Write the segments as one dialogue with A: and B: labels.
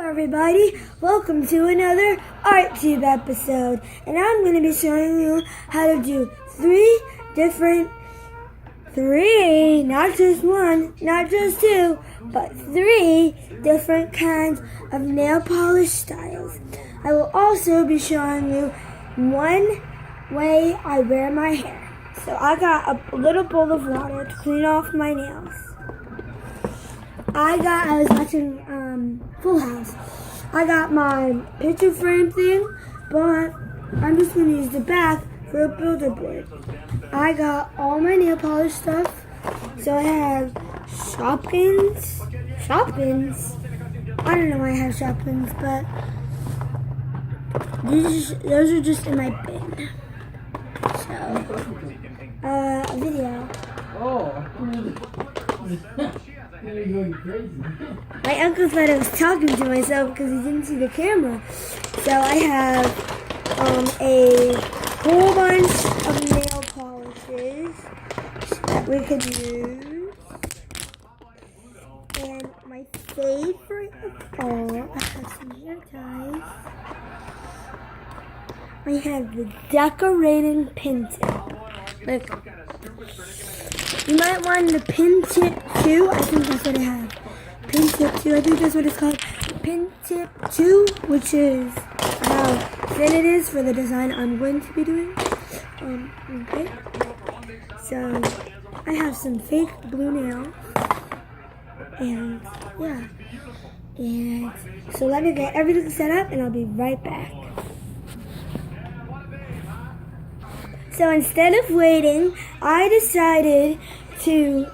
A: everybody, welcome to another ArtTube episode, and I'm going to be showing you how to do not just one, not just two, but three different kinds of nail polish styles. I will also be showing you one way I wear my hair. So I got a little bowl of water to clean off my nails. I was watching Full House. I got my picture frame thing, but I'm just going to use the back for a builder board. I got all my nail polish stuff. So I have shop pins. I don't know why I have shop pins, but those are just in my bin. So, video.
B: Oh. You're going crazy.
A: My uncle thought I was talking to myself because he didn't see the camera. So I have a whole bunch of nail polishes that we could use. And my favorite of all, I have some hair ties. I have the decorating pin tip. Like, you might want the pin tip 2. I think that's what I have. Pin tip 2. I think that's what it's called. Pin tip 2, which is how thin it is for the design I'm going to be doing. Okay. So I have some fake blue nails. And yeah. And so let me get everything set up and I'll be right back. So instead of waiting, I decided to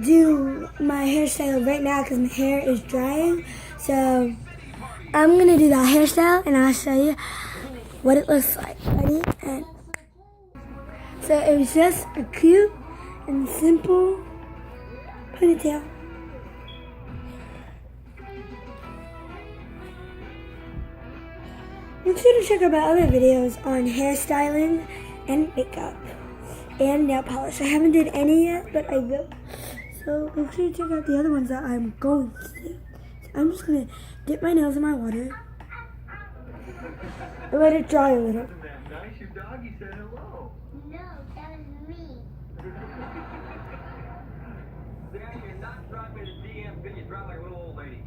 A: do my hairstyle right now because my hair is drying. So I'm gonna do that hairstyle and I'll show you what it looks like. Ready? And so it was just a cute and simple ponytail. Make sure to check out my other videos on hairstyling and makeup and nail polish. I haven't did any yet, but I will. So make sure to check out the other ones that I'm going to do. So I'm just going to dip my nails in my water and let it dry a little.
C: Nice, your doggy said hello.
D: No, that was me.
C: Dad, you're not driving the DMV. You drive like a little old lady.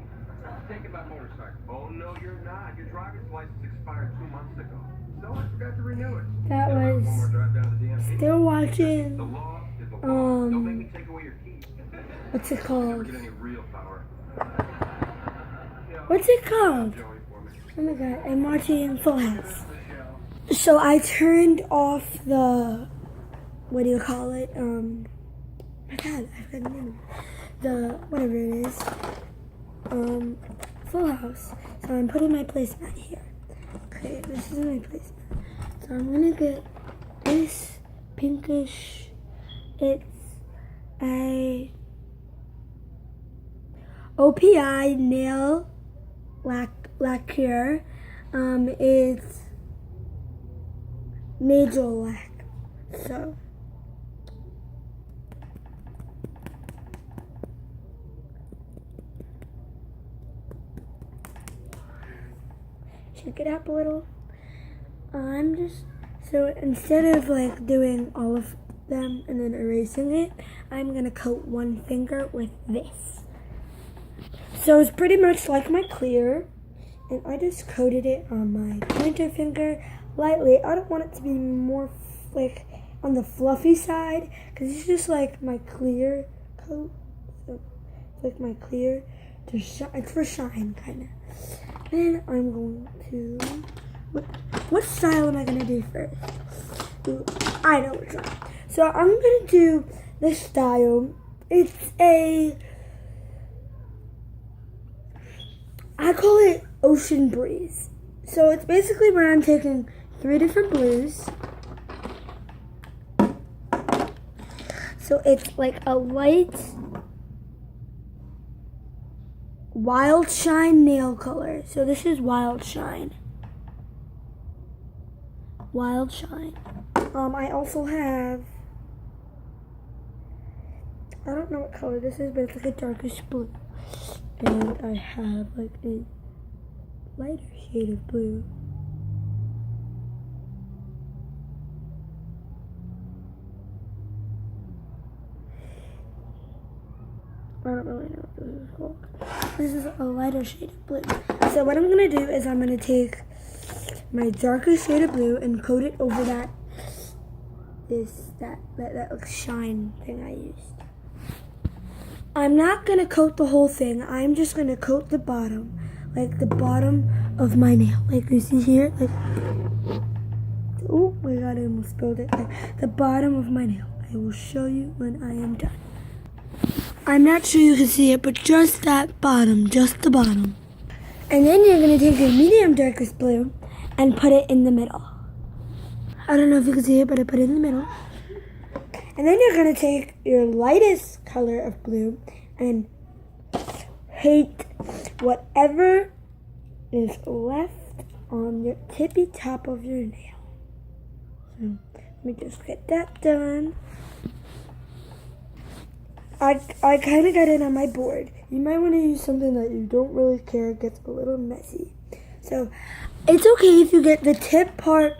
C: Taking my motorcycle. Oh, no, you're not. Your driver's license expired 2 months ago. So I forgot to renew it.
A: That was still watching,
C: The law is the law. Don't make me take away your keys.
A: what's it called?
C: Get any real power.
A: What's it called? Oh my god, I'm watching Full House. So I turned off the, what do you call it? My god, I forgot the name. The, whatever it is. Full House. So I'm putting my placemat here. Okay, this is my placemat. So I'm gonna get this pinkish, it's a OPI nail lacquer. It's Major Lac. So shake it up a little. So instead of like doing all of them and then erasing it, I'm gonna coat one finger with this. So it's pretty much like my clear, and I just coated it on my pointer finger lightly. I don't want it to be more like on the fluffy side because it's just like my clear coat. So it's like my clear to shine. It's for shine kind of. Then I'm going to, what style am I going to do first? Ooh, I know which one. So I'm going to do this style. It's I call it Ocean Breeze. So it's basically where I'm taking 3 different blues. So it's like a light Wild Shine nail color. So this is Wild Shine. Wild Shine. I also have, I don't know what color this is, but it's like a darkish blue. And I have like a lighter shade of blue. I don't really know what this is called. This is a lighter shade of blue. So what I'm gonna do is I'm gonna take my darkest shade of blue and coat it over that like shine thing I used. I'm not gonna coat the whole thing. I'm just gonna coat the bottom, like the bottom of my nail. Like you see here, like, oh my god, I almost spilled it. Like the bottom of my nail. I will show you when I am done. I'm not sure you can see it, but just that bottom, just the bottom. And then you're gonna take your medium darkest blue and put it in the middle. I don't know if you can see it, but I put it in the middle. And then you're gonna take your lightest color of blue and paint whatever is left on your tippy top of your nail. So let me just get that done. I kind of got it on my board. You might want to use something that you don't really care. It gets a little messy. So it's okay if you get the tip part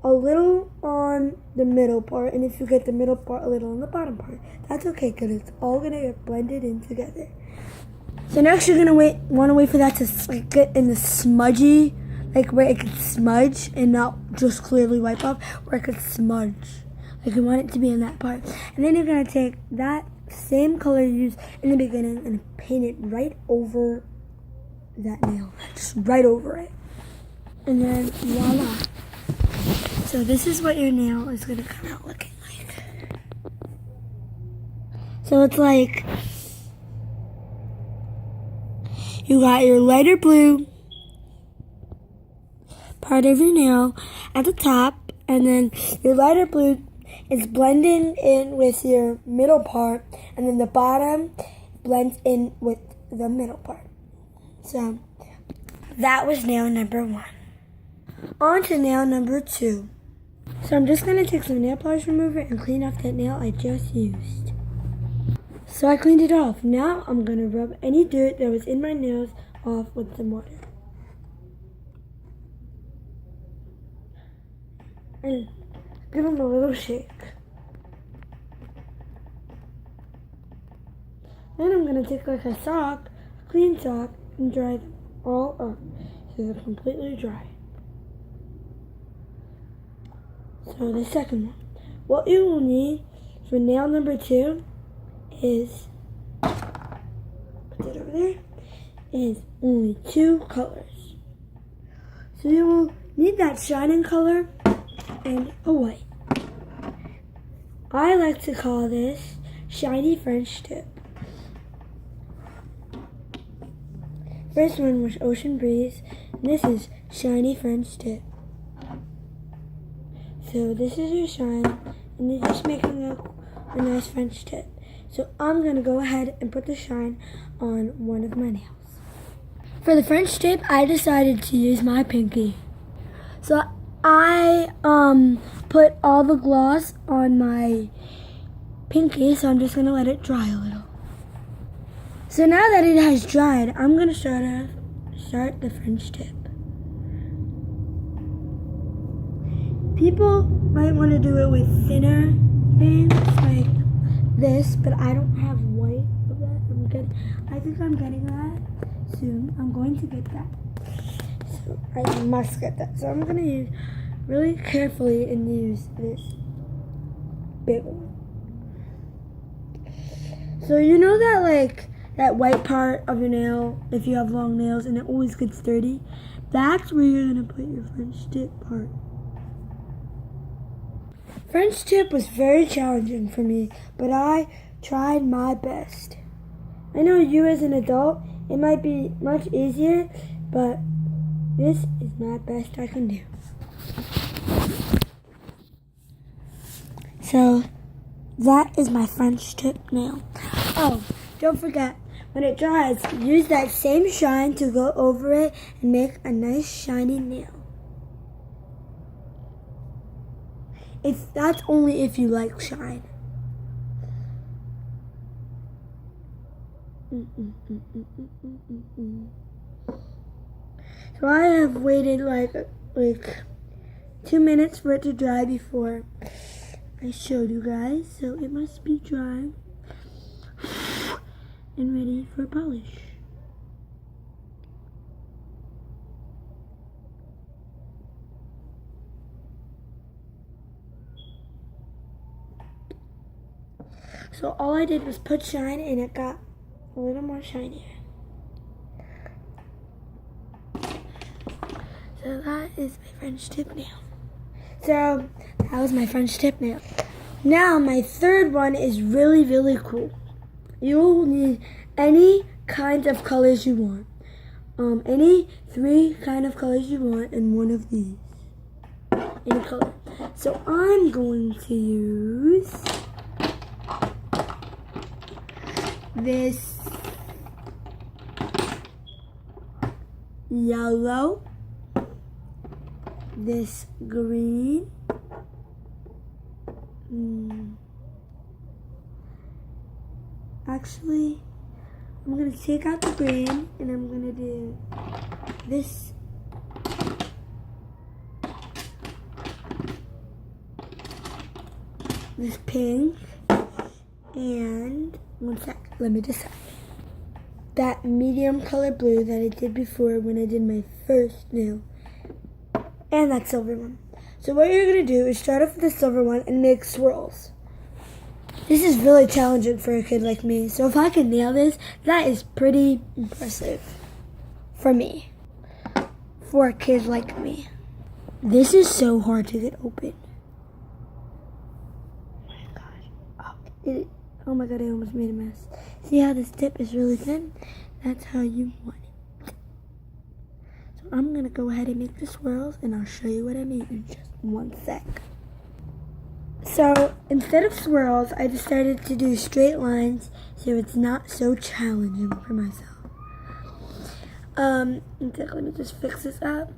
A: a little on the middle part, and if you get the middle part a little on the bottom part. That's okay because it's all going to get blended in together. So next you're going to want to wait for that to get in the smudgy, like where it could smudge and not just clearly wipe off, where it could smudge. Like you want it to be in that part. And then you're going to take that same color you used in the beginning and paint it right over that nail. Just right over it. And then voila. So this is what your nail is going to come out looking like. So it's like you got your lighter blue part of your nail at the top, and then your lighter blue is blending in with your middle part, and then the bottom blends in with the middle part. So that was nail number 1. On to nail number 2. So I'm just going to take some nail polish remover and clean off that nail I just used. So I cleaned it off. Now I'm going to rub any dirt that was in my nails off with some water. And give them a little shake. Then I'm going to take like a sock, a clean sock, and dry them all up so they're completely dry. So the second one. What you will need for nail number 2 is, put it over there, is only 2 colors. So you will need that shining color and a white. I like to call this shiny French tip. First one was Ocean Breeze, and this is shiny French tip. So this is your shine, and you're just making a nice French tip. So I'm going to go ahead and put the shine on one of my nails. For the French tip, I decided to use my pinky. So I put all the gloss on my pinky, so I'm just going to let it dry a little. So now that it has dried, I'm going to start the French tip. People might want to do it with thinner things like this, but I don't have white of that. I think I'm getting that soon. I'm going to get that. So I must get that. So I'm going to use really carefully and use this big one. So you know that like that white part of your nail, if you have long nails and it always gets dirty, that's where you're going to put your French tip part. French tip was very challenging for me, but I tried my best. I know you as an adult, it might be much easier, but this is my best I can do. So that is my French tip nail. Oh, don't forget, when it dries, use that same shine to go over it and make a nice shiny nail. That's only if you like shine. So I have waited like 2 minutes for it to dry before I showed you guys. So it must be dry and ready for polish. So all I did was put shine and it got a little more shinier. So that is my French tip nail. So that was my French tip nail. Now my third one is really, really cool. You'll need any kind of colors you want. Any 3 kind of colors you want and one of these. Any color. So I'm going to use this yellow, this green, actually I'm going to take out the green and I'm going to do this pink, and one sec, let me decide. That medium color blue that I did before when I did my first nail. And that silver one. So what you're going to do is start off with the silver one and make swirls. This is really challenging for a kid like me. So if I can nail this, that is pretty impressive for me. For a kid like me. This is so hard to get open. Oh my gosh. Oh my god, I almost made a mess. See how this tip is really thin? That's how you want it. So I'm going to go ahead and make the swirls and I'll show you what I mean in just one sec. So instead of swirls, I decided to do straight lines so it's not so challenging for myself. Let me just fix this up.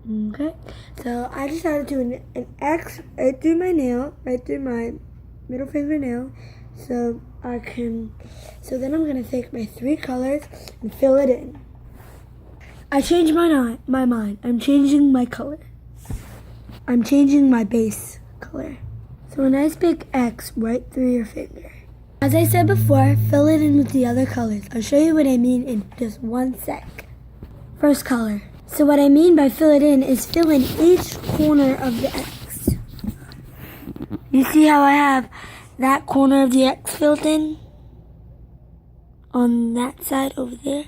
A: Okay, so I decided to do an X right through my nail, right through my middle fingernail, so then I'm going to take my 3 colors and fill it in. I changed my mind. I'm changing my color. I'm changing my base color. So a nice big X right through your finger. As I said before, fill it in with the other colors. I'll show you what I mean in just one sec. First color. So what I mean by fill it in is fill in each corner of the X. You see how I have that corner of the X filled in? On that side over there.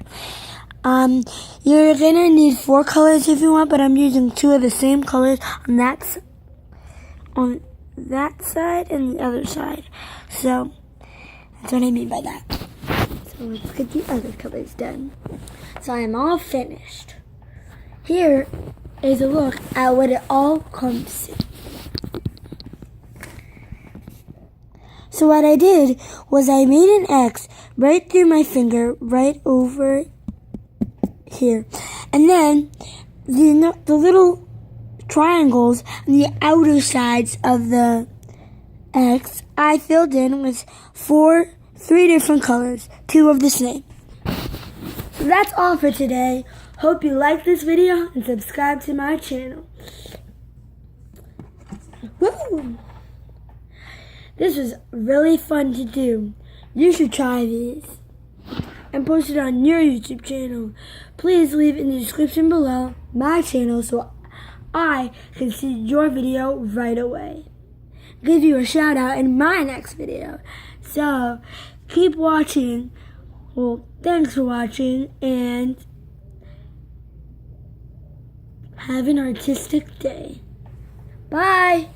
A: You're gonna need 4 colors if you want, but I'm using 2 of the same colors on that side and the other side. So that's what I mean by that. So let's get the other colors done. So I am all finished. Here is a look at what it all comes to. So what I did was I made an X right through my finger, right over here. And then the little triangles on the outer sides of the X, I filled in with 3 different colors, 2 of the same. So that's all for today. Hope you like this video and subscribe to my channel. Woo! This was really fun to do. You should try these and post it on your YouTube channel. Please leave in the description below my channel so I can see your video right away. Give you a shout out in my next video. So keep watching. Well, thanks for watching and have an artistic day. Bye.